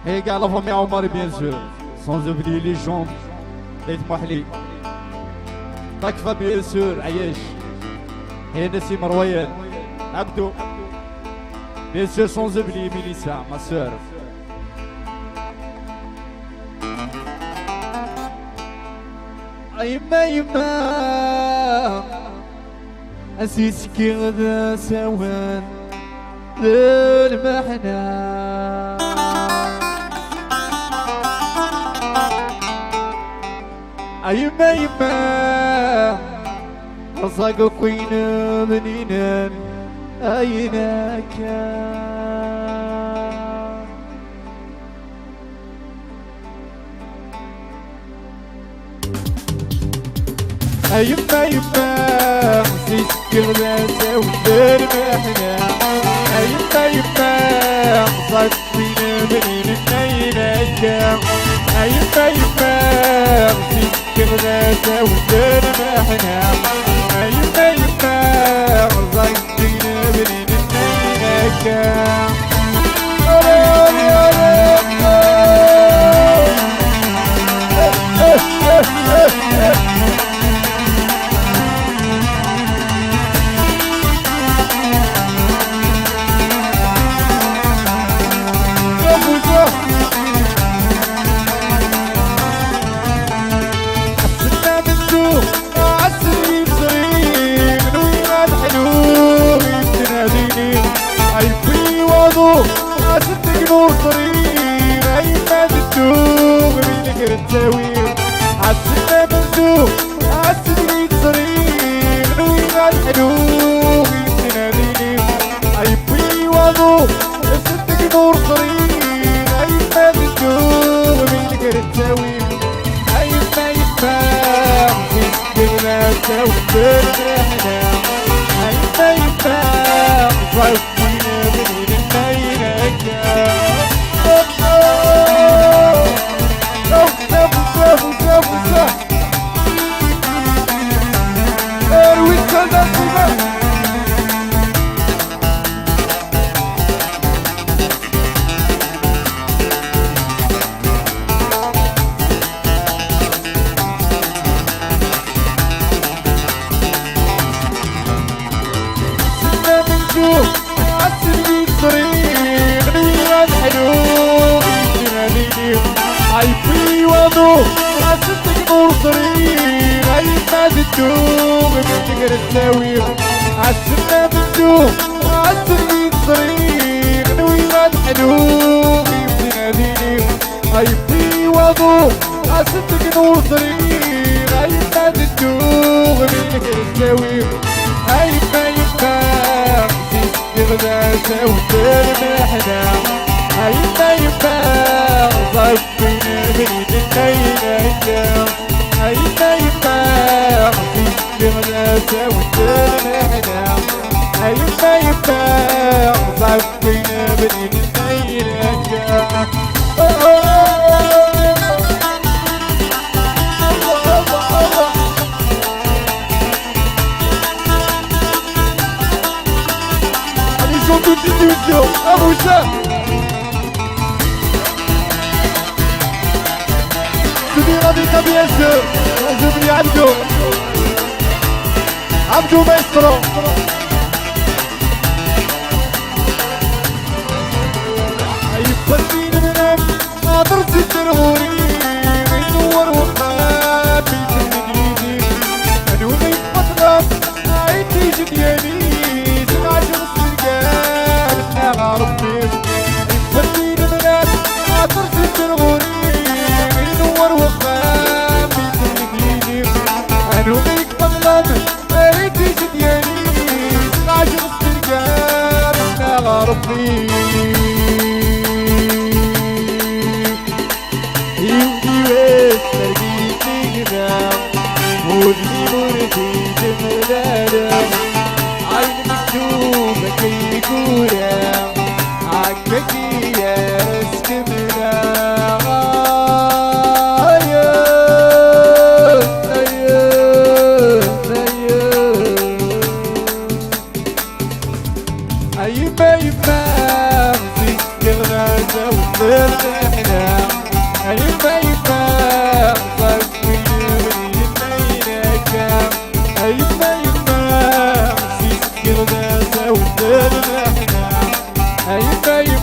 Et gars, la famille Omar, bien sûr. Sans oublier les gens, les Mahli. Takfa, bien sûr, Ayesh. Et Nassim Royal. Abdou. Bien sûr, sans oublier Mélissa, ma soeur. يما يما أسيسك غدا سوان للمحنة يما يما رزاق كوين بنينا أين كان يما يما نسيتك غدا ودار محنا يما يما صدقينا بنين النينك يما يما نسيتك غدا ودار محنا يما يما صدقينا بنين النينك عالسنة ممدوح عالسنة صريح نوينا الحلوم يتناديني عيبي وضوح صدق نور صريح عيبا ممدوح منك التاويل عيبا يباع في الدنيا توفر رحنا عيبا يباع ضعفنا من النينك عيبي وضوح عالصدق نور صريح عيبا تدوم بتقر التاويل عالسنة ممدوح عالصدق صريح نوينا الحلوم يتناديني عيبي وضوح عالصدق نور صريح عيبا تدوم بتقر التاويل عيبا يبقى تغدى سودر محنا عيبا يبقى ضربنا من النينة عيبا يبقى تغدى سودر محنا عيبا يبقى ضربنا من النينة Ils ont toutes les illusions, à vous ça. Souvenir avec un BS, j'oublie Abdou. Abdou Maestro. يفضيني منك ناظر ست الغوري ينور وقاب بيت الانجليزي انا وغيب مطلب عيدي جدياني عاشق السرقان احنا ربي يفضيني منك ناظر ست الغوري ينور وقاب بيت الانجليزي انا وغيب مطلب عيدي جدياني عاشق السرقان احنا ربي ودني مرتي جملاله عين مكتوبة كي كورة عكك يا اسكمنا أيما يما في الغازة والضرب فايم